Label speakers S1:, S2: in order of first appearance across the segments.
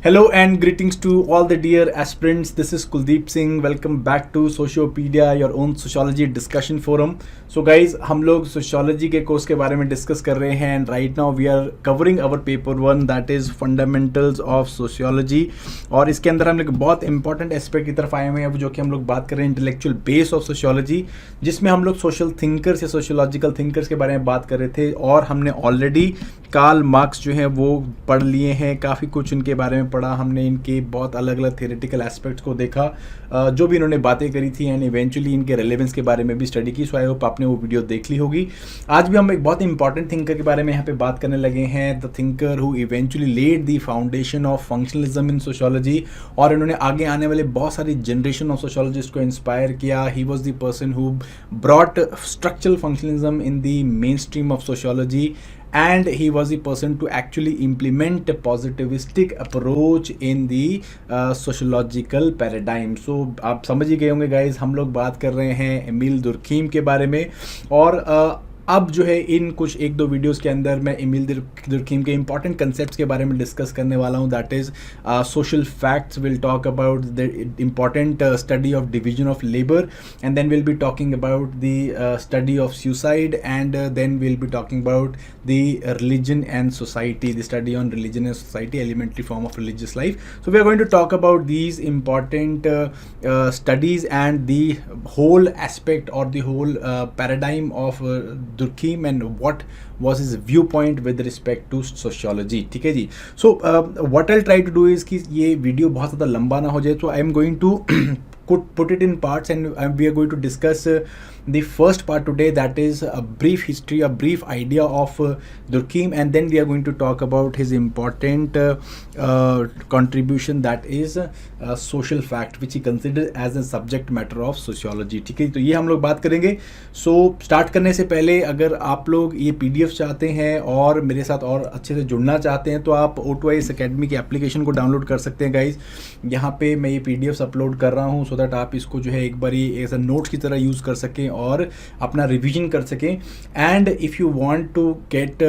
S1: Hello and greetings to all the dear aspirants. This is Kuldeep Singh. Welcome back to Sociopedia, your own sociology discussion forum. So guys, हम लोग sociology के course के बारे में discuss कर रहे हैं and right now we are covering our paper 1 that is fundamentals of sociology. और इसके अंदर हम लोग बहुत इंपॉर्टेंट एस्पेक्ट की तरफ आए हुए हैं जो कि हम लोग बात कर रहे हैं इंटेलेक्चुअल बेस ऑफ सोशियोलॉजी, जिसमें हम लोग सोशल थिंकर्स या सोशियोलॉजिकल थिंकर्स के बारे में बात कर रहे थे और हमने ऑलरेडी कार्ल मार्क्स जो है वो पढ़ लिए हैं, काफ़ी कुछ इनके बारे में पढ़ा हमने, इनके बहुत अलग अलग थ्योरेटिकल एस्पेक्ट्स को देखा जो भी इन्होंने बातें करी थी एंड इवेंचुअली इनके रेलेवेंस के बारे में भी स्टडी की। सो आई होप आपने वो वीडियो देख ली होगी। आज भी हम एक बहुत इंपॉर्टेंट थिंकर के बारे में यहाँ पे बात करने लगे हैं, the thinker who eventually lead the foundation of functionalism in sociology, और इन्होंने आगे आने वाले बहुत सारी जनरेशन ऑफ सोशियोलॉजिस्ट को इंस्पायर किया। He was the person who brought structural functionalism in the main stream of sociology and he was the person to actually implement a positivistic approach in the sociological paradigm. So आप समझ ही गए होंगे guys, हम लोग बात कर रहे हैं एमिल दुर्खीम के बारे में। और अब जो है इन कुछ एक दो वीडियोस के अंदर मैं एमिल दुर्खीम के इंपॉर्टेंट कंसेप्ट्स के बारे में डिस्कस करने वाला हूँ। That is social facts, will talk about the important study of division of labour, and then will be talking about the study of suicide, and then will be talking about the religion and society, the study on religion and society, elementary form of religious life. So we are going to talk about these important studies and the whole aspect or the whole paradigm of Durkheim and what was his viewpoint with respect to sociology. ठीक है जी. So what I'll try to do is कि ये video बहुत ज़्यादा लंबा ना हो जाए, so I am going to put it in parts and we are going to discuss the first part today, that is a brief history, a brief idea of Durkheim, and then we are going to talk about his important contribution, that is social fact which he considered as a subject matter of sociology. ठीक है, तो ये हम लोग बात करेंगे. So start करने से पहले अगर आप लोग ये PDF चाहते हैं और मेरे साथ और अच्छे से जुड़ना चाहते हैं तो आप O2IS Academy की एप्लीकेशन को डाउनलोड कर सकते हैं गाइज. यहाँ पे मैं ये PDFs अपलोड कर रहा हूँ सो दैट आप इसको जो है एक बारी एज अ नोट्स की तरह यूज़ कर सकें और अपना रिवीजन कर सकें. And if you want to get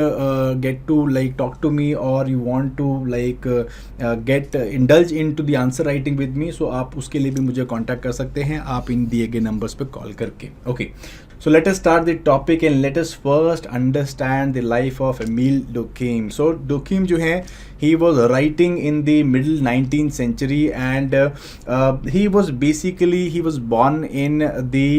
S1: to like talk to me or you want to like get indulge in to the answer writing with me, so आप उसके लिए भी मुझे कॉन्टैक्ट कर सकते हैं आप इन दिए गए नंबर्स पे कॉल करके. Okay, so let us start the topic and let us first understand the life of Emile Durkheim. So Durkheim जो है, he was writing in the middle 19th century and he was born in the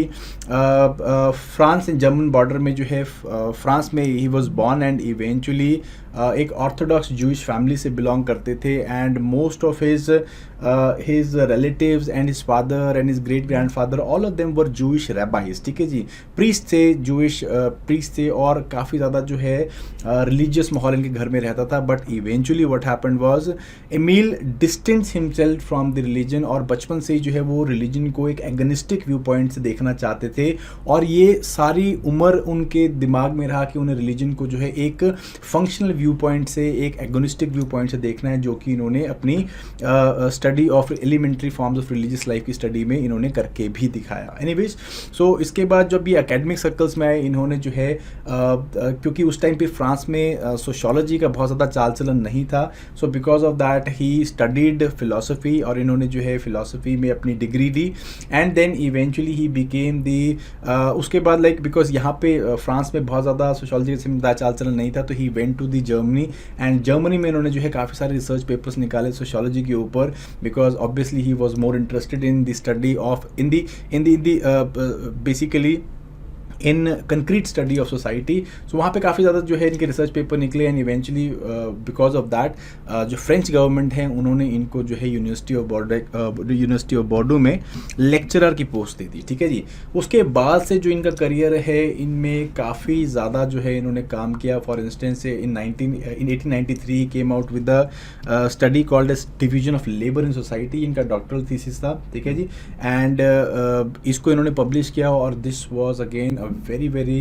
S1: France and German border में जो है France में he was born and eventually एक Orthodox Jewish family से belong करते थे and most of his relatives and his father and his great grandfather, all of them were Jewish rabbis. ठीक है जी, प्रीस्ट थे, जूइश प्रीस्ट थे और काफ़ी ज़्यादा जो है रिलीजियस माहौल इनके घर में रहता था. But eventually what happened was Emile distance himself from the religion, और बचपन से ही जो है वो रिलीजन को एक एगनिस्टिक व्यू पॉइंट से देखना चाहते थे और ये सारी उम्र उनके दिमाग में रहा कि उन्हें रिलीजन को जो है एक फंक्शनल व्यू पॉइंट से, एक एगोनिस्टिक व्यू पॉइंट से देखना है, जो कि इन्होंने अपनी study of elementary forms of religious life की स्टडी में इन्होंने करके भी दिखाया. एनीवेज, सो इसके बाद जब ये एकेडमिक सर्कल्स में आए, इन्होंने जो है क्योंकि उस टाइम पे फ्रांस में सोशियोलॉजी का बहुत ज़्यादा चाल चलन नहीं था, so because of that he studied philosophy और इन्होंने जो है फिलोसफी में अपनी डिग्री दी and then eventually he became the उसके बाद लाइक बिकॉज यहाँ पे फ्रांस में बहुत ज़्यादा सोशियोलॉजी का चाल चलन नहीं था, तो he went to the Germany and Germany में इन्होंने जो है काफ़ी सारे रिसर्च पेपर्स निकाले सोशियोलॉजी के ऊपर, because obviously he was more interested in the study of in the basically in concrete study of society. So वहाँ पे काफ़ी ज़्यादा जो है इनके रिसर्च पेपर निकले and eventually because of that जो फ्रेंच गवर्नमेंट है उन्होंने इनको जो है यूनिवर्सिटी ऑफ बोर्डो में लेक्चरर की पोस्ट दे दी. ठीक है जी, उसके बाद से जो इनका करियर है इनमें काफ़ी ज़्यादा जो है इन्होंने काम किया. For instance in 1893 came out with the study called as division of labour in society, इनका डॉक्टरल थीसिस था. ठीक है जी, एंड इसको इन्होंने पब्लिश किया और this was again a very very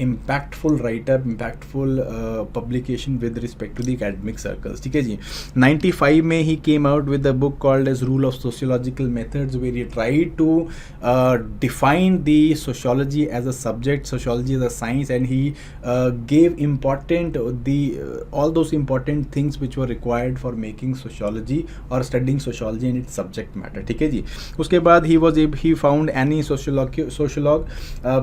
S1: impactful write-up, impactful publication with respect to the academic circles. ठीक है जी. 95 में he came out with a book called as Rule of Sociological Methods, where he tried to define the sociology as a subject, sociology as a science, and he gave important all those important things which were required for making sociology or studying sociology and its subject matter. ठीक है जी. उसके बाद he found any sociologue.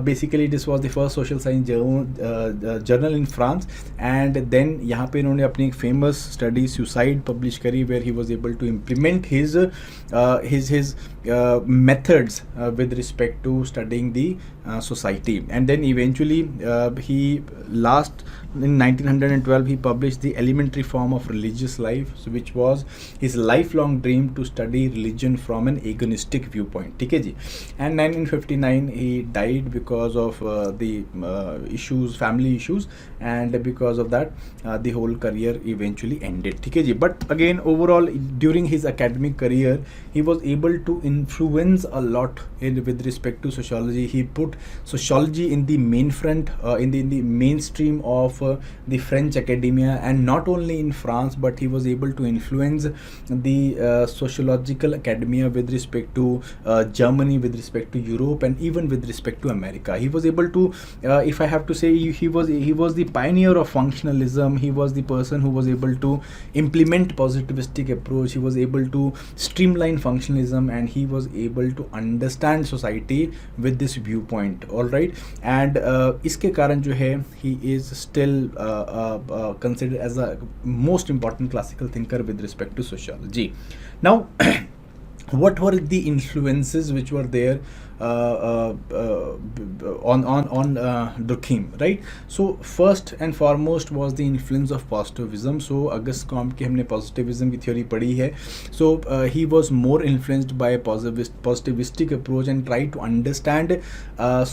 S1: Basically this was the first social science journal in France, and then यहाँ पे इन्होंने अपनी एक famous study suicide publish करी, where he was able to implement his methods with respect to studying the society. And then eventually he in 1912 he published the Elementary Form of Religious Life, so which was his lifelong dream to study religion from an agonistic viewpoint. ठीक है जी. And 1959 he died because of the family issues, and because of that the whole career eventually ended. ठीक है जी. But again, overall during his academic career he was able to influence a lot with respect to sociology. He put sociology in the main front, in the mainstream of the French academia, and not only in France, but he was able to influence the sociological academia with respect to Germany, with respect to Europe, and even with respect to America. He was able to, if I have to say, he was the pioneer of functionalism. He was the person who was able to implement positivistic approach. He was able to streamline functionalism, and he was able to understand society with this viewpoint. All right, and इसके कारण जो है he is still considered as a most important classical thinker with respect to sociology. Now what were the influences which were there on Durkheim, right? So first and foremost was the influence of positivism. So Auguste Comte की हमने positivism की theory पढ़ी है. So he was more influenced by a positivistic approach, and tried to understand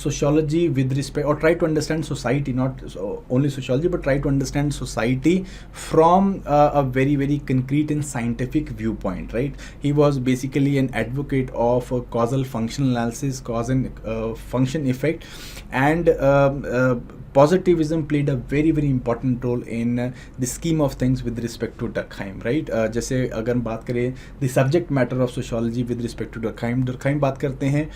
S1: sociology with respect, or try to understand society, not only sociology, but try to understand society from a very very concrete and scientific viewpoint, right? He was basically an advocate of causal functional analysis, cause and function effect, and positivism played a very very important role in the scheme of things with respect to Durkheim, right? जैसे अगर हम बात करें the subject matter of sociology with respect to Durkheim बात करते हैं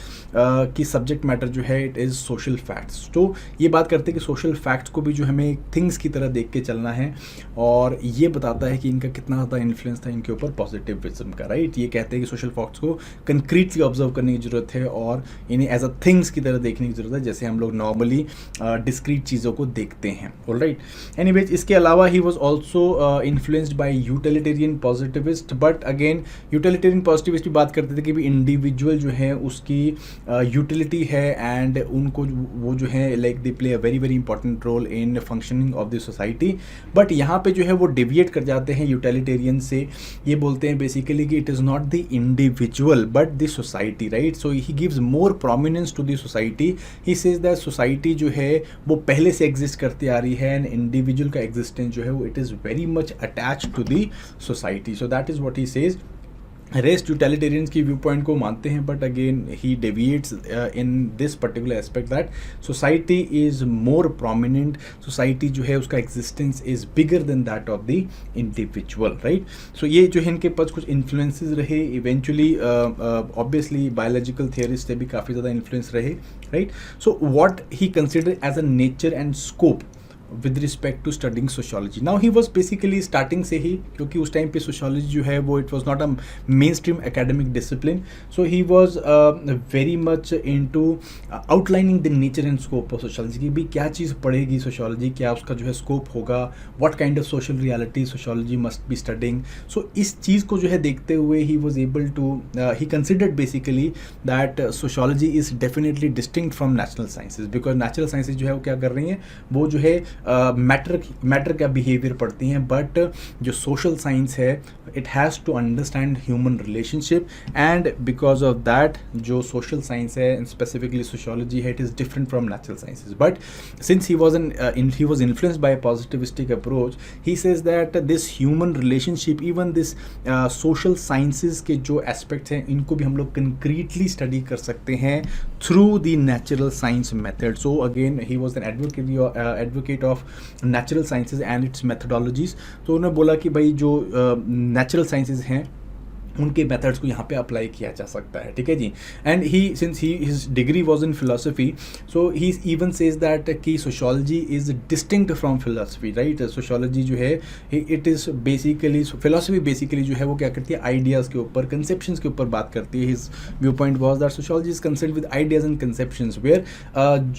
S1: कि subject matter जो है it is social facts. तो ये बात करते हैं कि social facts को भी जो हमें things की तरह देख के चलना है, और ये बताता है कि इनका कितना ज़्यादा इन्फ्लुएंस था इनके ऊपर positivism का, राइट? ये कहते हैं कि social facts को concretely ऑब्जर्व करने की ज़रूरत है, और इन्हें एज अ थिंग्स की तरह देखने की ज़रूरत है, जैसे हम लोग नॉर्मली डिस्क्रीट चीज़ों को देखते हैं. ऑलराइट, एनीवेज इसके अलावा he was also influenced by utilitarian positivist. But again utilitarian positivist भी बात करते थे कि भी इंडिविजुअल जो है उसकी यूटिलिटी है, एंड उनको वो जो है like they play a very very important role in functioning of the society. But यहाँ पे जो है वो डिविएट कर जाते हैं यूटिलिटेरियन से. ये बोलते हैं बेसिकली कि it is not the individual but the society, right? So he gives more prominence to the society. He says that society जो है वो पहले से एग्जिस्ट करती आ रही है, एंड इंडिविजुअल का एग्जिस्टेंस जो है वो it is very much attached to the society. So that is what he says. Rest utilitarians की व्यू पॉइंट को मानते हैं, but again he deviates in this particular aspect that society is more prominent. Society जो है उसका existence is bigger than that of the individual, right? So ये जो है इनके पास कुछ इन्फ्लुएंसेस रहे. इवेंचुअली ऑब्वियसली बायोलॉजिकल थियरिस्ट से भी काफ़ी ज़्यादा इन्फ्लुएंस रहे, right? So what he consider as a nature and scope with respect to studying sociology. Now he was basically starting से ही, क्योंकि उस टाइम पे sociology जो है वो it was not a mainstream academic discipline, so he was very much into outlining the nature and scope of sociology, कि भी क्या चीज़ पढ़ेगी sociology, क्या उसका जो है scope होगा, what kind of social reality sociology must be studying. So इस चीज़ को जो है देखते हुए he was able to he considered basically that sociology is definitely distinct from natural sciences, because natural sciences जो है वो क्या कर रही हैं, वो जो है मैटर का बिहेवियर पढ़ती हैं, बट जो सोशल साइंस है it has to understand human relationship, and because of that जो सोशल साइंस है स्पेसिफिकली सोशियोलॉजी है, it is different from natural sciences. But since he was influenced by a positivistic approach, he says that this human relationship, even this social sciences के जो aspects हैं इनको भी हम लोग concretely study कर सकते हैं through the natural science method. So again he was an advocate of natural sciences and its methodologies. तो उन्होंने बोला कि भाई जो natural sciences हैं उनके मेथड्स को यहाँ पे अप्लाई किया जा सकता है, ठीक है जी. And he since his degree was in philosophy, so he even says that कि sociology is distinct from philosophy, right. Sociology जो है it is basically, philosophy basically जो है वो क्या करती है, आइडियाज़ के ऊपर, कंसेप्शंस के ऊपर बात करती है. His view point was that sociology is concern with ideas and conceptions, where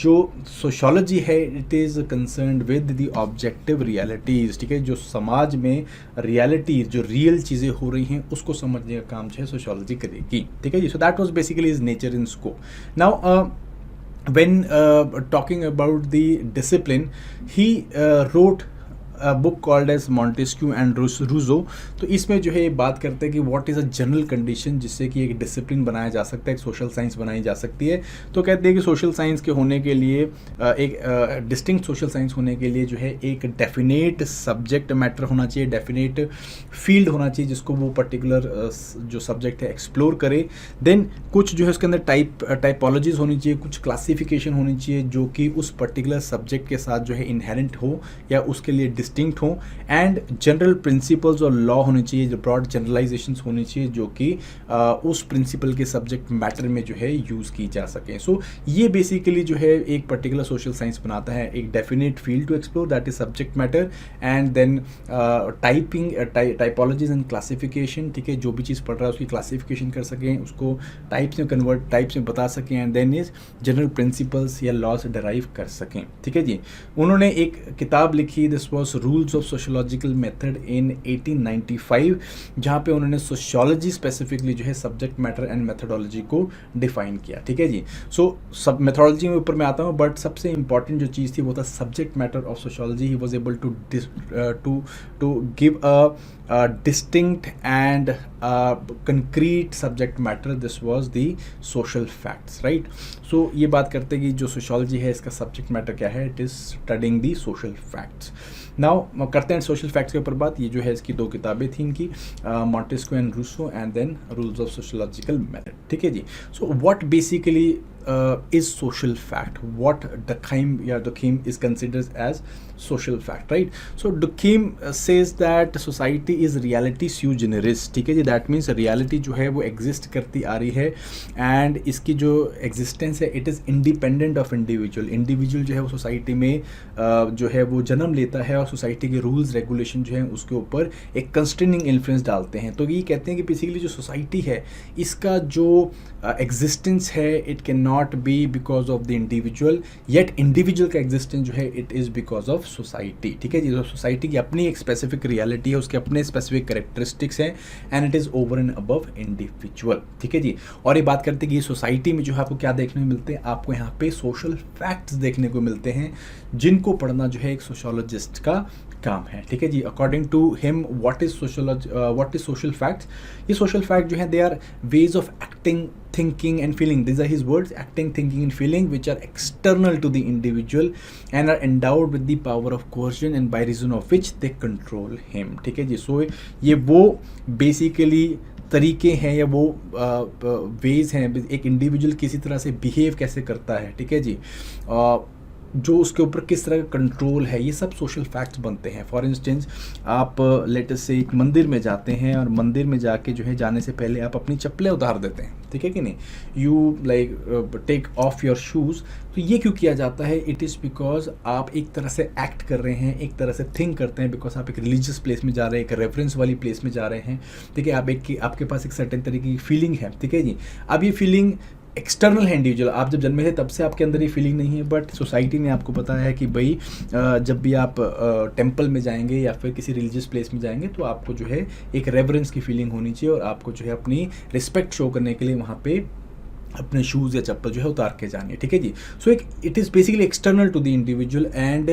S1: जो सोशियोलॉजी है it is concern with the objective realities, ठीक है. जो समाज में रियलिटी, जो रियल चीज़ें हो रही हैं उसको समझने का काम जो है सोशियोलॉजी करेगी, ठीक है जी. So that was basically his nature in scope. Now when talking about the discipline, he wrote book called as Montesquieu and Rousseau. तो इसमें जो है ये बात करते हैं कि what is a general condition जिससे कि एक डिसिप्लिन बनाया जा सकता है, एक सोशल साइंस बनाई जा सकती है. तो कहते हैं कि सोशल साइंस के होने के लिए, एक डिस्टिंक्ट सोशल साइंस होने के लिए जो है एक डेफिनेट सब्जेक्ट मैटर होना चाहिए, डेफिनेट फील्ड होना चाहिए जिसको वो पर्टिकुलर जो सब्जेक्ट है एक्सप्लोर करे. देन कुछ जो है उसके अंदर टाइपोलॉजीज होनी चाहिए, कुछ क्लासिफिकेशन होनी चाहिए जो कि उस पर्टिकुलर सब्जेक्ट के साथ जो है इनहेरेंट हो या उसके लिए डिस्टिंक्ट हो. एंड जनरल प्रिंसिपल्स और लॉ होने चाहिए, जो ब्रॉड जनरलाइजेशंस होनी चाहिए जो कि उस प्रिंसिपल के सब्जेक्ट मैटर में जो है यूज़ की जा सके. सो ये बेसिकली जो है एक पर्टिकुलर सोशल साइंस बनाता है, एक definite field to explore, that is subject matter, and then typologies and classification, ठीक है. जो भी चीज़ पढ़ रहा है उसकी क्लासिफिकेशन कर सकें, उसको टाइप्स में कन्वर्ट, टाइप्स में बता सकें, and then is general principles या लॉज डराइव कर सकें, ठीक है जी. उन्होंने एक किताब लिखी, this was rules of sociological method in 1895, जहाँ पे उन्होंने सोशियोलॉजी स्पेसिफिकली जो है सब्जेक्ट मैटर एंड मेथडोलॉजी को डिफाइन किया, ठीक है जी. सो सब मेथडोलॉजी में ऊपर मैं आता हूँ, बट सबसे इंपॉर्टेंट जो चीज़ थी वो था subject matter of sociology. He was able to give a distinct and concrete subject matter. This was the social facts, right? So ये बात करते हैं कि जो सोशियोलॉजी है इसका सब्जेक्ट मैटर क्या है, it is studying the social facts. Now करते हैं सोशल फैक्ट्स के ऊपर बात. ये जो है इसकी दो किताबें थी इनकी, Montesquieu and Rousseau, and then rules of sociological method, ठीक है जी. So what basically is social fact, what Durkheim is considered as social fact, right? So Durkheim says that society is reality sui generis, ठीक है जी. that means reality जो है वो exist करती आ रही है, and इसकी जो existence है it is independent of individual जो है वो society में जो है वो जन्म लेता है, और society के rules regulation जो है उसके ऊपर एक constraining influence डालते हैं. तो ये कहते हैं कि basically जो society है इसका जो existence है it cannot be because of the individual, yet individual का existence जो है it is because of society, ठीक है जी. तो सोसाइटी की अपनी एक स्पेसिफिक रियलिटी है, उसके अपने स्पेसिफिक कैरेक्टरिस्टिक्स हैं, and it is over and above individual, ठीक है जी. और ये बात करते हैं कि ये सोसाइटी में जो है आपको क्या देखने को मिलते हैं, आपको यहाँ पे सोशल फैक्ट्स देखने को मिलते हैं जिनको पढ़ना जो है एक सोशियोलॉजिस्ट का काम है, ठीक है जी. According to him what is social facts, ये सोशल फैक्ट जो है they are ways of acting, thinking and feeling. These are his words: acting, thinking and feeling which are external to the individual and are endowed with the power of coercion and by reason of which they control him, ठीक है जी. सो ये वो basically तरीके हैं या वो veg हैं एक इंडिविजुअल किसी तरह से बिहेव कैसे करता है, ठीक है जी, जो उसके ऊपर किस तरह का कंट्रोल है, ये सब सोशल फैक्ट्स बनते हैं. फॉर इंस्टेंस आप लेटेस्ट से एक मंदिर में जाते हैं और मंदिर में जाके जो है जाने से पहले आप अपनी चप्पलें उतार देते हैं, ठीक है कि नहीं. You like take off your shoes. तो ये क्यों किया जाता है, इट इज़ बिकॉज आप एक तरह से एक्ट कर रहे हैं, एक तरह से थिंक करते हैं, बिकॉज आप एक रिलीजियस प्लेस में जा रहे हैं, एक रेफरेंस वाली प्लेस में जा रहे हैं, ठीक है. आपके पास एक सर्टेन तरीके की फीलिंग है, ठीक है जी. अब ये फीलिंग एक्सटर्नल है, इंडिविजुअल, आप जब जन्मे थे तब से आपके अंदर ये फीलिंग नहीं है, बट सोसाइटी ने आपको बताया है कि भाई जब भी आप टेंपल में जाएंगे या फिर किसी रिलीजियस प्लेस में जाएंगे तो आपको जो है एक रेवरेंस की फीलिंग होनी चाहिए, और आपको जो है अपनी रिस्पेक्ट शो करने के लिए वहाँ पे अपने शूज़ या चप्पल जो है उतार के जानी है, ठीक है जी। सो एक it is basically external to the individual and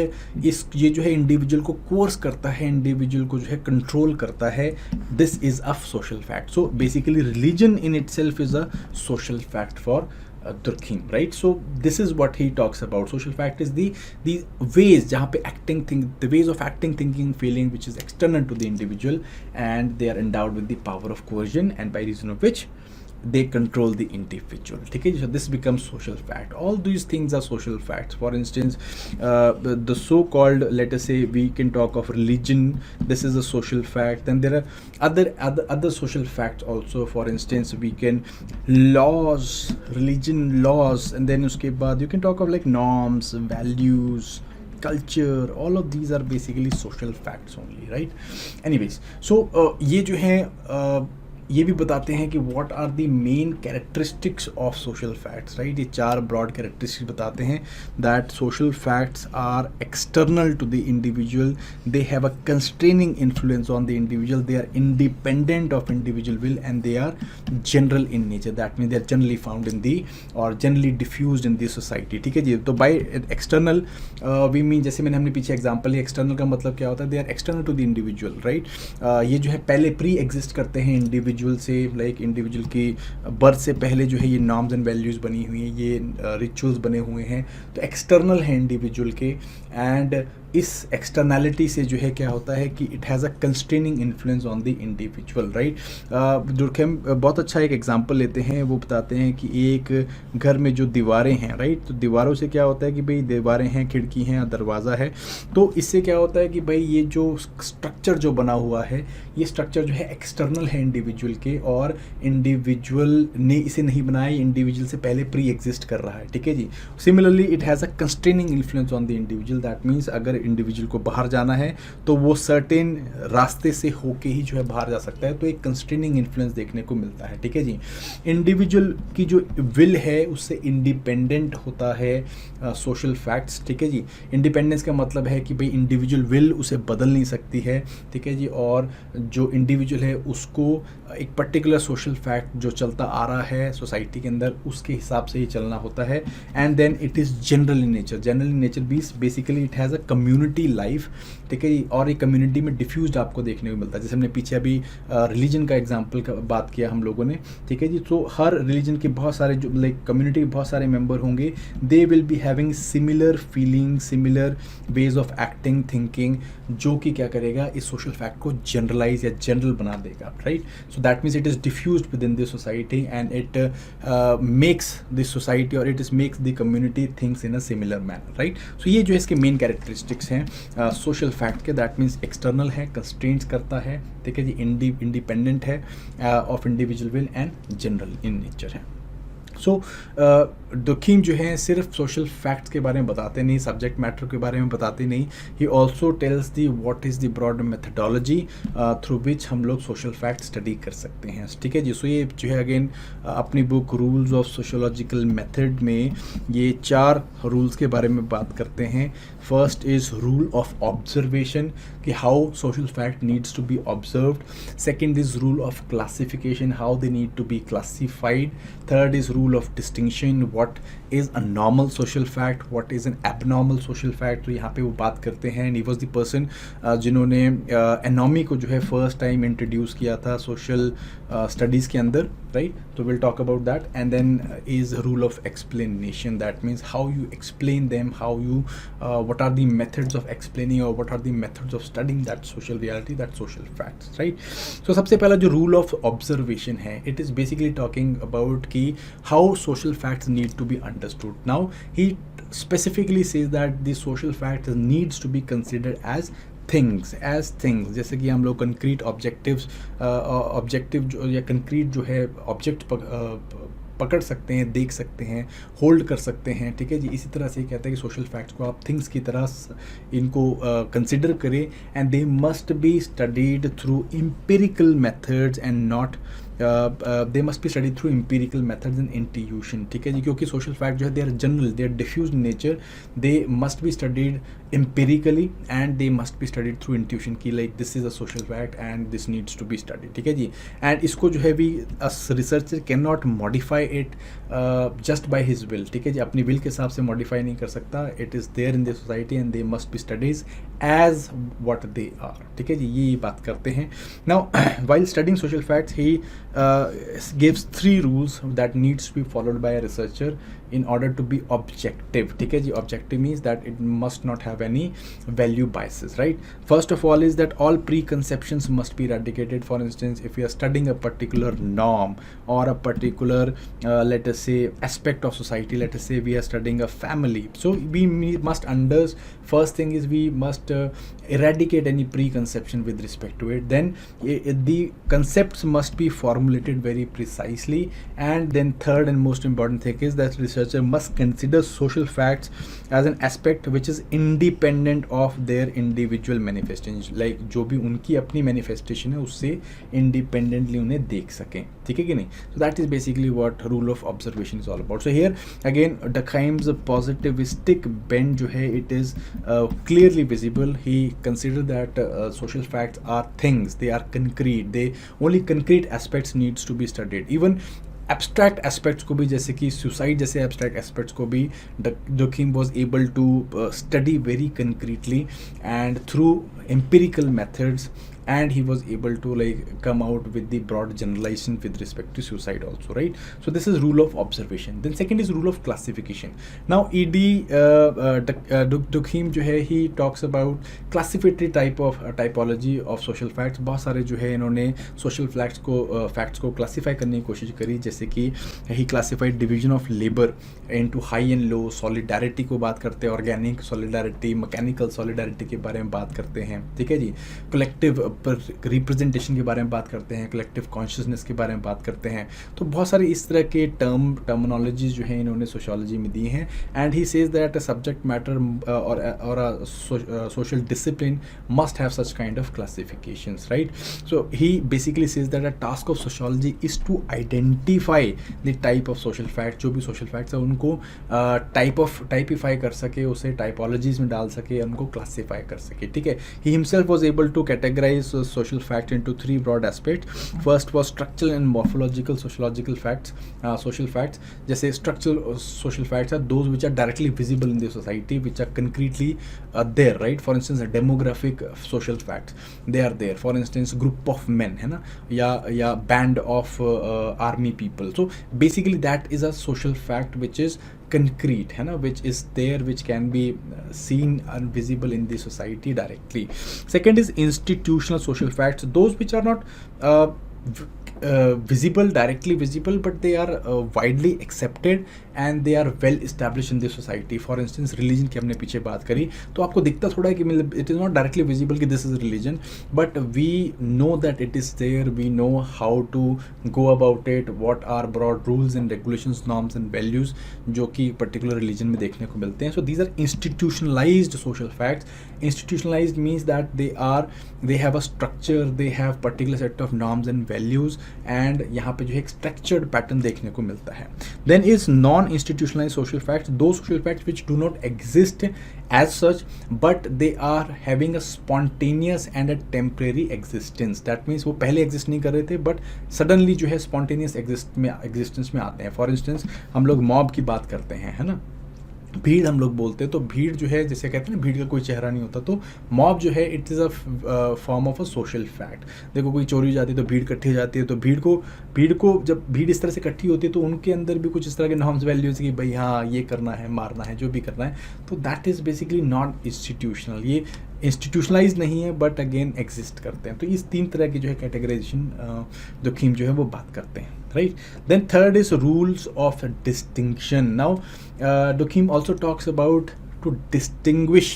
S1: ये जो है इंडिविजुअल को कोर्स करता है, इंडिविजुअल को जो है कंट्रोल करता है। This is a social fact. So basically religion in it self is a social fact for Durkheim, right? So this is what he talks about. Social fact is the ways जहाँ पे the ways of acting, thinking, feeling which is external to the individual, and they are endowed with the power of coercion, and by reason of which they control the individual, ठीक है। So this becomes social fact. All these things are social facts. For instance, the so-called, let us say, we can talk of religion. This is a social fact. Then there are other social facts also. For instance, we can laws, religion laws, and then उसके बाद you can talk of like norms, values, culture. All of these are basically social facts only, right? Anyways, so ये जो है ये भी बताते हैं कि what are the main characteristics of social facts, right. ये 4 ब्रॉड कैरेक्टरिस्टिक्स बताते हैं that social facts are external to the individual, they have a constraining influence on the individual, they are independent of individual will, and they are general in nature. That mean they are generally found in the or generally diffuse in the society, ठीक है जी। तो by external we mean, जैसे मैंने हमने पीछे example लिया, external का मतलब क्या होता है, they are external to the individual, right. ये जो है पहले प्री एग्जिस्ट करते हैं इंडिविजुअल से, लाइक इंडिविजुअल की बर्थ से पहले जो है ये नॉर्म्स एंड वैल्यूज़ बनी हुई हैं, ये रिचुअल्स बने हुए हैं, तो एक्सटर्नल है इंडिविजुअल के। एंड इस एक्सटर्नैलिटी से जो है क्या होता है कि it has a constraining influence on the individual, right. Durkheim बहुत अच्छा एक एग्जांपल लेते हैं, वो बताते हैं कि एक घर में जो दीवारें हैं, राइट, तो दीवारों से क्या होता है कि भाई दीवारें हैं, खिड़की हैं, दरवाज़ा है, तो इससे क्या होता है कि भाई ये जो स्ट्रक्चर जो बना हुआ है, ये स्ट्रक्चर जो है एक्सटर्नल है इंडिविजुअल के, और इंडिविजुअल ने इसे नहीं बनाया, इंडिविजुअल से पहले प्री एग्जिस्ट कर रहा है, ठीक है जी। Similarly it has a constraining influence on the individual, that means अगर इंडिविजुअल को बाहर जाना है तो वो सर्टेन रास्ते से होके ही जो है बाहर जा सकता है, तो एक कंस्ट्रेनिंग इन्फ्लुएंस देखने को मिलता है, ठीक है जी। इंडिविजुअल की जो विल है उससे इंडिपेंडेंट होता है सोशल फैक्ट्स, ठीक है जी। इंडिपेंडेंस का मतलब है कि भाई इंडिविजुअल विल उसे बदल नहीं सकती है, ठीक है जी, और जो इंडिविजुअल है उसको एक पर्टिकुलर सोशल फैक्ट जो चलता आ रहा है सोसाइटी के अंदर उसके हिसाब से ही चलना होता है। And then it is general in nature, general in nature because basically it has a community life, ठीक है जी, और एक कम्युनिटी में डिफ्यूज्ड आपको देखने को मिलता है। जैसे हमने पीछे अभी रिलीजन का एग्जांपल का बात किया हम लोगों ने, ठीक है जी। तो हर रिलीजन के बहुत सारे जो लाइक कम्युनिटी के बहुत सारे मेंबर होंगे, they will be having similar feeling, similar ways of acting, thinking, जो कि क्या करेगा इस सोशल फैक्ट को जनरलाइज या जनरल बना देगा, right. So that means it is diffused within this society and it makes this society or it is makes the community thinks in a similar manner, right. So ये जो है इसके main characteristics हैं social fact के, that means external है, constraints करता है, ठीक है जी, इंडिपेंडेंट है of individual will and general in nature है। सो दुर्खेम जो है सिर्फ सोशल फैक्ट्स के बारे में बताते नहीं, सब्जेक्ट मैटर के बारे में बताते नहीं, he also tells the what is the broad methodology through which हम लोग सोशल फैक्ट स्टडी कर सकते हैं, ठीक है जी। सो ये जो है अगेन अपनी book rules of sociological method में ये 4 रूल्स के बारे में बात करते हैं। First is rule of observation, कि how social fact needs to be observed. Second is rule of classification, how they need to be classified. Third is rule of distinction, what is a normal social fact, what is an abnormal social fact। तो यहाँ पे वो बात करते हैं, and he was the person जिन्होंने anomie को जो है फर्स्ट टाइम इंट्रोड्यूस किया था सोशल स्टडीज़ के अंदर, राइट। तो will talk about that. And then is rule of explanation, that means how you explain them, how you what are the methods of explaining or what are the methods of studying that social reality, that social facts, right। so सबसे पहला जो rule of observation है, it is basically talking about कि how social facts need to be understood। now he specifically says that the social fact needs to be considered as things, as things, जैसे कि हम लोग concrete objective जो या concrete जो है object पकड़ सकते हैं, देख सकते हैं, होल्ड कर सकते हैं, ठीक है जी। इसी तरह से कहते हैं कि सोशल फैक्ट्स को आप थिंग्स की तरह इनको कंसिडर करें, and they must be studied through empirical methods and not they must be study through empirical methods and intuition, ठीक है जी, क्योंकि सोशल फैक्ट जो है they are general, they are diffuse nature, they must be studied empirically and they must be studied through intuition की like this is a social fact and this needs to be studied, ठीक है जी. and इसको जो है भी a researcher cannot modify it just by his will, ठीक है जी, अपनी will के हिसाब से modify नहीं कर सकता. it is there in the society and they must be studied as what they are, ठीक है जी, ये बात करते हैं. now while studying social facts he gives 3 rules that needs to be followed by a researcher in order to be objective, ठीक है जी. objective means that it must not have any value biases, right? first of all is that all preconceptions must be eradicated. for instance, if we are studying a particular norm or a particular let us say aspect of society, let us say we are studying a family, so we must first thing is we must eradicate any preconception with respect to it. then the concepts must be formulated very precisely, and then third and most important thing is that researcher must consider social facts as an aspect which is independent of their individual manifestations, like जो भी उनकी अपनी manifestation है उससे independently उन्हें देख सकें, ठीक है कि नहीं. so that is basically what rule of observation is all about. so here again Durkheim's positivistic bent जो है it is clearly visible. he considered that social facts are things, they are concrete, they only concrete aspects needs to be studied. even abstract aspects को भी, जैसे कि suicide जैसे abstract aspects को भी Durkheim was able to study very concretely and through empirical methods, and he was able to like come out with the broad generalization with respect to suicide also, right? so this is rule of observation. then second is rule of classification. now Durkheim जो है he talks about classificatory type of typology of social facts. बहुत सारे जो है इन्होंने social facts को classify करने की कोशिश करी, जैसे कि he classified division of labor into high and low, solidarity को बात करते हैं, organic solidarity, mechanical solidarity के बारे में बात करते हैं, ठीक है जी, collective पर रिप्रेजेंटेशन के बारे में बात करते हैं, कलेक्टिव कॉन्शियसनेस के बारे में बात करते हैं. तो बहुत सारे इस तरह के टर्मिनोलॉजीज जो हैं इन्होंने सोशियोलॉजी में दी हैं. And he says that a subject matter or a social discipline must have such kind of classifications, right. So he basically says that a task of sociology is to identify the type of social fact. जो भी social facts है उनको टाइपिफाई कर सके, उसे टाइपोलॉजीज में डाल सके, उनको क्लासीफाई कर सके, ठीक है. He himself was able to categorise social fact into 3 broad aspects. first was structural and morphological sociological facts, social facts. जैसे structural social facts are those which are directly visible in the society, which are concretely there, right? for instance demographic social facts, they are there. for instance group of men है ना, या band of army people. so basically that is a social fact which is concrete है ना, which is there, which can be seen and visible in the society directly. second is institutional social facts, those which are not visible, directly visible, but they are widely accepted and they are well established in the society. for instance religion की हमने पीछे बात करी, तो आपको दिखता थोड़ा है कि मतलब it is not directly visible कि this is religion, but we know that it is there, we know how to go about it, what are broad rules and regulations, norms and values जो कि particular religion में देखने को मिलते हैं. so these are institutionalized social facts. institutionalized means that they have a structure, they have particular set of norms and values, and यहाँ पे जो है एक structured pattern देखने को मिलता है. then is non-institutionalized social facts, those social facts which do not exist as such but they are having a spontaneous and a temporary existence. that means वो पहले exist नहीं कर रहे थे but suddenly जो है spontaneous existence में आते हैं. for instance हम लोग mob की बात करते हैं, है ना, भीड़ हम लोग बोलते हैं, तो भीड़ जो है जैसे कहते हैं ना भीड़ का कोई चेहरा नहीं होता, तो मॉब जो है it is a form of a social fact. देखो कोई चोरी हो जाती है तो भीड़ इकट्ठी हो जाती है, तो भीड़ को जब भीड़ इस तरह से इकट्ठी होती है तो उनके अंदर भी कुछ इस तरह के नॉर्म्स वैल्यूज कि भाई हाँ ये करना है, मारना है, जो भी करना है, तो that is basically not institutional. ये इंस्टीट्यूशनलाइज नहीं है बट अगेन एग्जिस्ट करते हैं. तो इस 3 तरह की जो है कैटेगराइजेशन Durkheim जो है वो बात करते हैं, right. then third is rules of distinction. now Durkheim also talks about to distinguish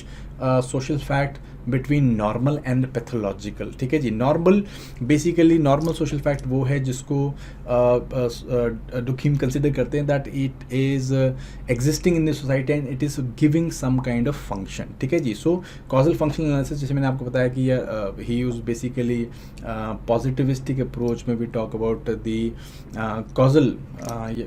S1: social fact between normal and pathological. ठीक है जी। Normal basically normal social fact वो है जिसको डुकीम कंसिडर करते हैं that it is existing in the society and it is giving some kind of function. ठीक है जी। सो कॉजल फंक्शनल एनालिसिस, जैसे मैंने आपको बताया कि he uses basically positivistic approach में we talk about the causal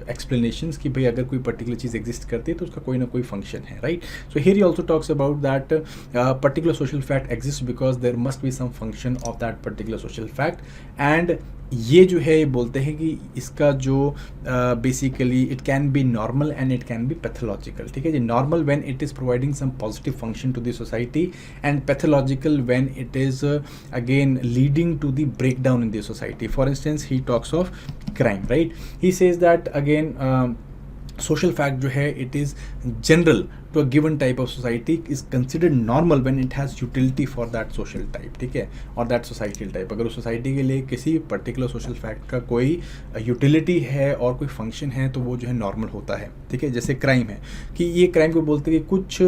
S1: explanations कि भाई अगर कोई पर्टिकुलर चीज़ एग्जिस्ट करती है तो उसका कोई ना कोई फंक्शन है, right. So here he also talks about that particular social fact exist because there must be some function of that particular social fact. And ये जो है ये बोलते हैं कि इसका जो basically it can be normal and it can be pathological. ठीक है जी। Normal when it is providing some positive function to the society and pathological when it is again leading to the breakdown in the society. For instance, he talks of crime, right? He says that again social fact जो है it is general to a given type of society is considered normal when it has utility for that social type, ठीक है, और that societal type। अगर उस society के लिए किसी पर्टिकुलर सोशल फैक्ट का कोई यूटिलिटी है और कोई फंक्शन है तो वो जो है नॉर्मल होता है। ठीक है। जैसे क्राइम है कि ये क्राइम को बोलते हैं कि कुछ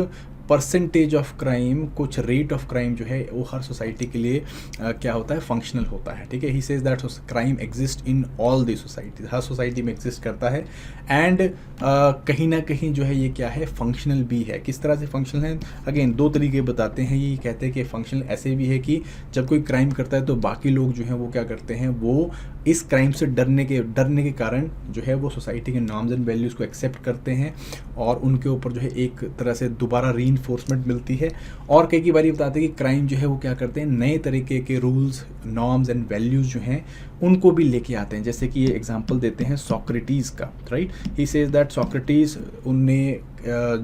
S1: परसेंटेज ऑफ क्राइम, कुछ रेट ऑफ क्राइम जो है वो हर सोसाइटी के लिए क्या होता है, फंक्शनल होता है। ठीक है। ही says that crime exist in all the society, her society में एग्जिस्ट करता है एंड कहीं ना कहीं जो है ये क्या है, फंक्शनल भी है। किस तरह से फंक्शनल है, अगेन दो तरीके बताते हैं। ये कहते हैं कि फंक्शनल ऐसे भी है कि जब कोई क्राइम करता है तो बाकी लोग जो हैं वो क्या करते हैं, वो इस क्राइम से डरने के कारण जो है वो सोसाइटी के नॉर्म्स एंड वैल्यूज़ को एक्सेप्ट करते हैं और उनके ऊपर जो है एक तरह से दोबारा रीइंफोर्समेंट मिलती है। और कई बार बताते हैं कि क्राइम जो है वो क्या करते हैं, नए तरीके के रूल्स, नॉर्म्स एंड वैल्यूज़ जो हैं उनको भी लेके आते हैं। जैसे कि ये एग्जांपल देते हैं सोक्रेटिस का, right. He says that Socrates उनने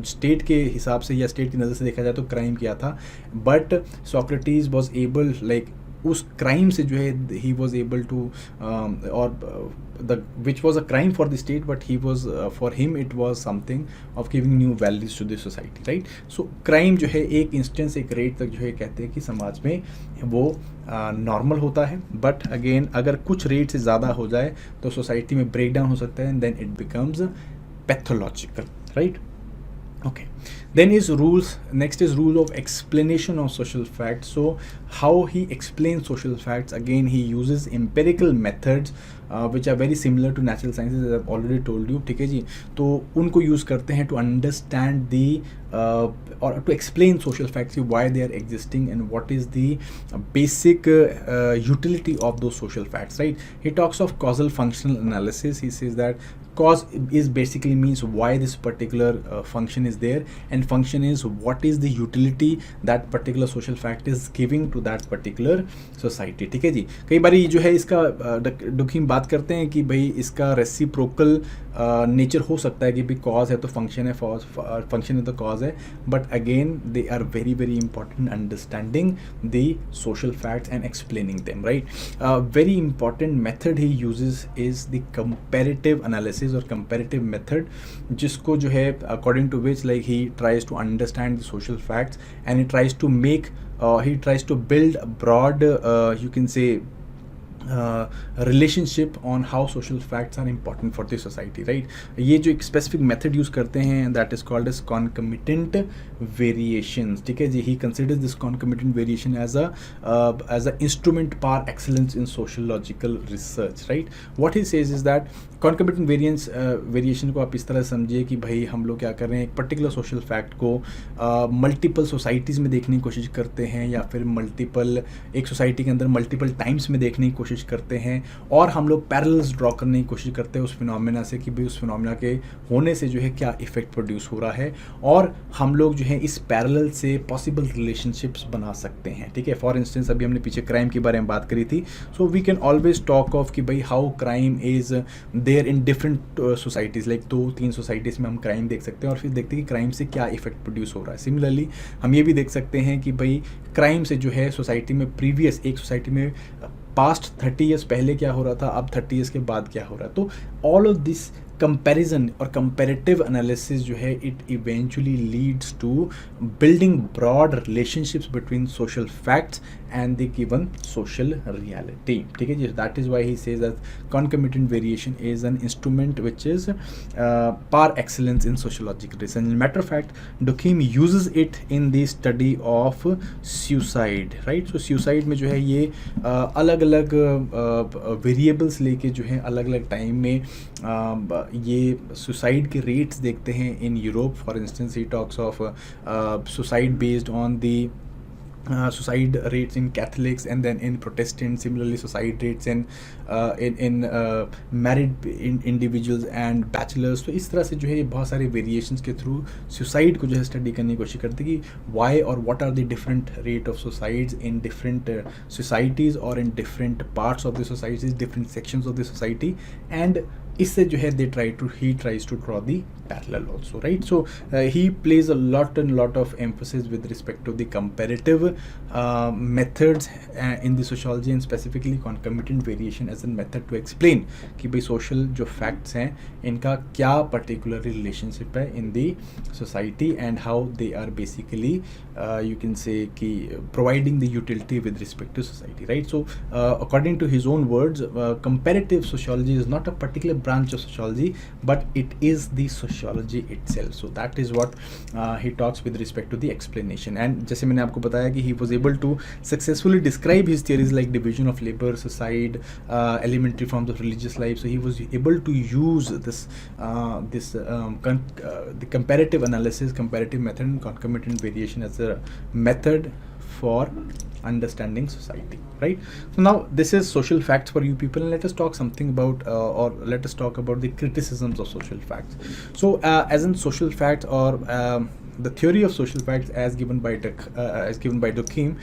S1: स्टेट के हिसाब से या स्टेट की नज़र से देखा जाए तो क्राइम किया था, but Socrates was able like उस क्राइम से जो है ही वॉज एबल टू और the which was a crime for the state but he was for him it was something of giving new values to the society, right. So crime जो है एक instance, एक rate तक जो है कहते हैं कि समाज में वो नॉर्मल होता है, बट अगेन अगर कुछ रेट से ज़्यादा हो जाए तो सोसाइटी में ब्रेक डाउन हो सकता है and then it becomes pathological, right. Okay, then is rules, next is rule of explanation of social facts. So how he explains social facts, again he uses empirical methods which are very similar to natural sciences as I've already told you, ठीक है जी। तो उनको use करते हैं to understand the or to explain social facts, why they are existing and what is the basic utility of those social facts, right? He talks of causal functional analysis. He says that cause is basically means why this particular function is there and function is what is the utility that particular social fact is giving to that particular society, ठीक है जी। कई बार जो है इसका डुकीम बात करते हैं कि भाई इसका रेसिप्रोकल नेचर हो सकता है कि भाई कॉज है तो फंक्शन है, फंक्शन है तो कॉज है, but again they are very very important understanding the social facts and explaining them, right. Very important method he uses is the comparative analysis और कंपैरेटिव मेथड, जिसको जो है according to which like he tries to understand the social facts and he tries to make he tries to build a broad you can say relationship on how social facts are important for the society, right। ये जो एक specific method use करते हैं that is called as concomitant variations, ठीक है जी। he considers this concomitant variation as a instrument par excellence in sociological research, right। what he says is that concomitant variation को आप इस तरह समझिए कि भाई हम लोग क्या कर रहे हैं, एक पर्टिकुलर सोशल फैक्ट को मल्टीपल सोसाइटीज़ में देखने की कोशिश करते हैं या फिर मल्टीपल एक सोसाइटी के अंदर मल्टीपल टाइम्स में देखने की कोशिश करते हैं और हम लोग पैरेलल्स ड्रॉ करने की कोशिश करते हैं उस फिनोमेना से कि भाई उस फिनोमेना के होने से जो है क्या इफेक्ट प्रोड्यूस हो रहा है और हम लोग जो है इस पैरेलल से पॉसिबल रिलेशनशिप्स बना सकते हैं, ठीक है। फॉर इंस्टेंस अभी हमने पीछे क्राइम के बारे में बात करी थी, so we can always talk of कि भाई how crime is there in different societies, like 2-3 societies में हम क्राइम देख सकते हैं और फिर देखते हैं कि क्राइम से क्या इफेक्ट प्रोड्यूस हो रहा है। सिमिलरली हम ये भी देख सकते हैं कि भाई क्राइम से जो है सोसाइटी में प्रीवियस एक सोसाइटी में पास्ट 30 ईयर्स पहले क्या हो रहा था, अब 30 ईयर्स के बाद क्या हो रहा है। तो ऑल ऑफ दिस कंपैरिजन और कंपैरेटिव एनालिसिस जो है it eventually leads to building broad relationships between social facts and the given social reality. ठीक है जी, that is why he says that concomitant variation is an instrument which is par excellence in sociological research. In matter of fact, Durkheim uses it in the study of suicide, right? So suicide में जो है ये अलग अलग variables लेके जो है अलग अलग टाइम में ये सुसाइड के रेट्स देखते हैं in Europe. For instance he talks of suicide based on the suicide rates in Catholics and then in Protestants. Similarly, suicide rates in married individuals and bachelors. तो इस तरह से जो है बहुत सारे वेरिएशंस के थ्रू सुसाइड को जो है स्टडी करने की कोशिश करते हैं कि why or what are the different rate of suicides in different societies or in different parts of the societies, different sections of the society. And इससे जो है he tries to draw the parallel also, right? So he plays a lot of emphasis with respect to the comparative methods in the sociology and specifically concomitant variation as a method to explain कि भाई social जो facts हैं इनका क्या particular relationship है in the society and how they are basically you can say कि providing the utility with respect to society, right? So according to his own words, comparative sociology is not a particular branch of sociology, but it is the sociology itself. So that is what he talks with respect to the explanation. And जैसे मैंने आपको बताया कि he was able to successfully describe his theories like division of labor, suicide, elementary forms of religious life. So he was able to use the comparative analysis, comparative method, and concomitant variation as a method for understanding society, right? So now this is social facts for you people, and let us talk something about or let us talk about the criticisms of social facts. So as in social facts or the theory of social facts as given by Durkheim,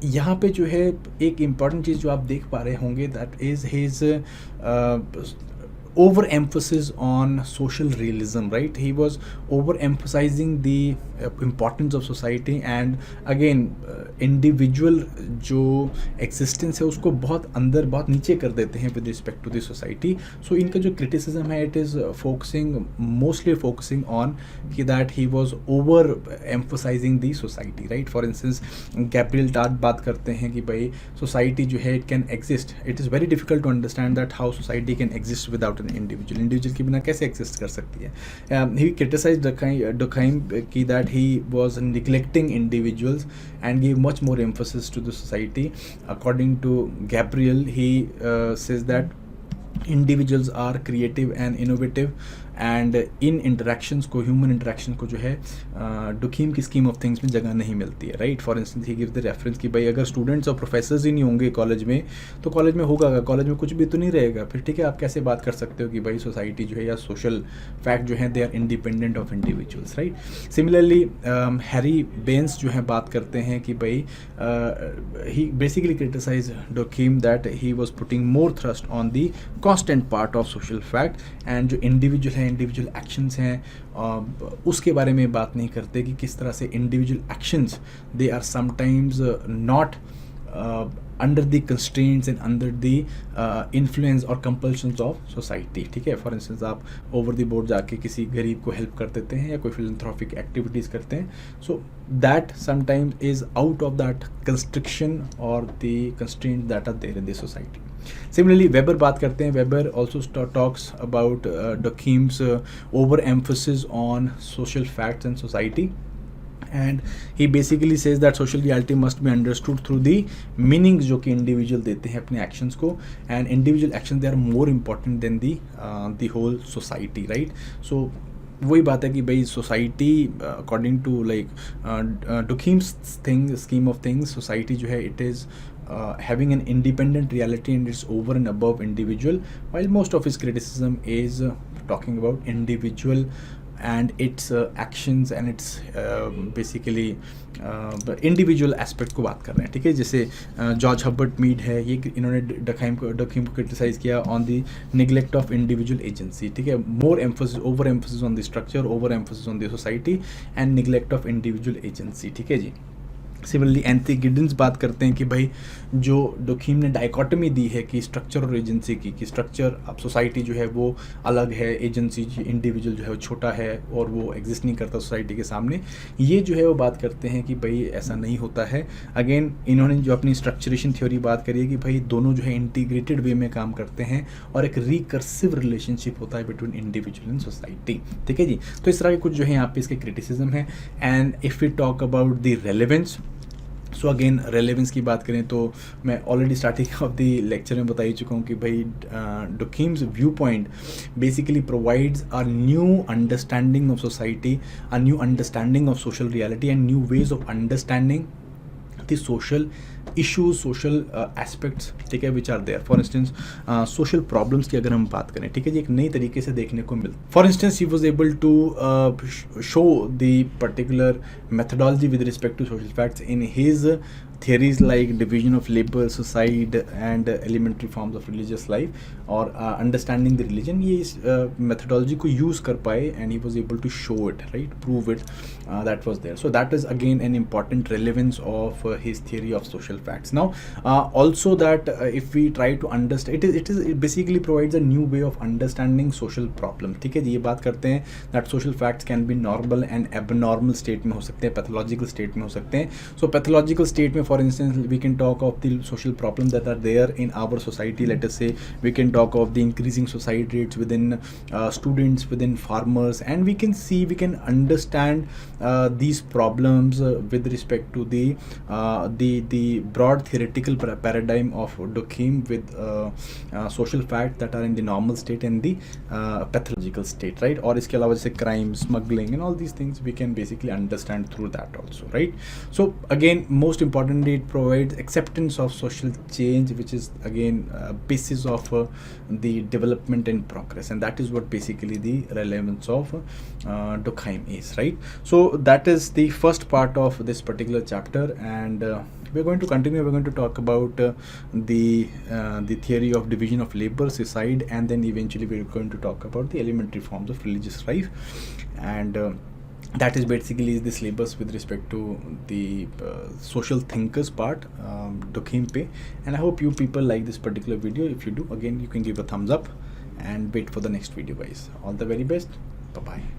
S1: यहाँ पे जो है एक important चीज़ जो आप देख पा रहे होंगे, that is his overemphasis on social realism, right? He was overemphasizing the importance of society and again individual जो existence है उसको बहुत अंदर बहुत नीचे कर देते हैं with respect to the society. So इनका जो criticism है it is mostly focusing on कि that he was over emphasizing the society, right? For instance, Gabriel Tart बात करते हैं कि भाई society जो है it can exist. It is very difficult to understand that how society can exist without an individual के बिना कैसे exist कर सकती है. He criticized Durkheim कि that he was neglecting individuals and gave much more emphasis to the society. According to Gabriel, he says that individuals are creative and innovative and in interactions को human interactions को जो है Durkheim की scheme of things में जगह नहीं मिलती है, right? For instance, he gives the reference कि भाई अगर students और professors ही नहीं होंगे कॉलेज में तो कॉलेज में होगा, कॉलेज में कुछ भी तो नहीं रहेगा. फिर ठीक है, आप कैसे बात कर सकते हो कि भाई सोसाइटी जो है या सोशल फैक्ट जो है they are independent of individuals, right? Similarly Harry Bens जो है बात करते हैं कि भाई he basically criticise Durkheim that he was putting more thrust on the constant part of social fact and जो इंडिविजुअल है इंडिविजुअल एक्शंस हैं उसके बारे में बात नहीं करते कि किस तरह से individual actions they are sometimes not under the constraints and under the influence और कंपल्शंस ऑफ सोसाइटी. ठीक है, फॉर इंस्टेंस आप ओवर द बोर्ड जाके किसी गरीब को हेल्प कर देते हैं या कोई फिलैंथ्रोपिक एक्टिविटीज़ करते हैं, so that sometimes is out of that constriction or the constraint that are there in the society. Similarly, Weber बात करते हैं. Weber also talks about Durkheim's overemphasis on social facts and society, and he basically says that social reality must be understood through the meanings जो कि individual देते हैं अपने actions को, and individual actions they are more important than the whole society, right? So वही बात है कि भाई society according to like Durkheim's scheme of things, society जो है it is having an independent reality and it's over and above individual, while most of his criticism is talking about individual and its actions and its basically individual aspect को बात कर रहे हैं. ठीक है, जैसे जॉर्ज हर्बर्ट मीड है, ये इन्होंने Durkheim को क्रिटिसाइज़ किया on the neglect of individual agency. ठीक है, more emphasis over emphasis on the structure, over emphasis on the society and neglect of individual agency. ठीक है जी. सिमिलरली एंथी गिडन्स बात करते हैं कि भाई जो डुखीम ने डाइकोटमी दी है कि स्ट्रक्चर और एजेंसी की, कि स्ट्रक्चर अब सोसाइटी जो है वो अलग है, एजेंसी इंडिविजुअल जो है वो छोटा है और वो एग्जिस्ट नहीं करता सोसाइटी के सामने, ये जो है वो बात करते हैं कि भाई ऐसा नहीं होता है। अगेन इन्होंने जो अपनी स्ट्रक्चरेशन थ्योरी बात करी है कि भाई दोनों जो है इंटीग्रेटेड वे में काम करते हैं और एक रिकर्सिव रिलेशनशिप होता है बिटवीन इंडिविजुअल एंड सोसाइटी। ठीक है जी, तो इस तरह के कुछ जो है यहाँ पे इसके क्रिटिसिज्म है। And if we talk about the relevance, so again relevance की बात करें तो मैं already starting of the lecture में बता ही चुका हूँ कि भाई Durkheim's view point basically provides a new understanding of society, a new understanding of social reality and new ways of understanding the social issues, social aspects, ठीक है, which are there. For instance social problems की अगर हम बात करें, ठीक है जी, एक नई तरीके से देखने को मिलता। For instance he was able to show the particular methodology with respect to social facts in his theories like division of labor, suicide and elementary forms of religious life or understanding the religion। ये इस methodology को use कर पाए and he was able to show it, right, prove it, that was there। So that is again an important relevance of his theory of social facts। Now also that if we try to understand, it basically provides a new way of understanding social problem। ठीक है जी, ये बात करते हैं that social facts can be normal and abnormal state में हो सकते हैं, पैथोलॉजिकल स्टेट में हो सकते हैं। सो पैथोलॉजिकल स्टेट में for instance we can talk of the social problem that are there in our society. Let us say we can talk of the increasing suicide rates within students, within farmers, and we can understand these problems with respect to the broad theoretical paradigm of Durkheim with social facts that are in the normal state and the pathological state, right? और इसके अलावा जैसे crime, smuggling and all these things we can basically understand through that also, right? So again, most importantly, it provides acceptance of social change, which is again basis of the development and progress, and that is what basically the relevance of Durkheim is, right? So that is the first part of this particular chapter, and we're going to continue. We're going to talk about the theory of division of labor, suicide, and then eventually we're going to talk about the elementary forms of religious life, and that is basically the syllabus with respect to the social thinkers part, Durkheim pe, and I hope you people like this particular video. If you do, again you can give a thumbs up and wait for the next video, guys. All the very best. Bye bye.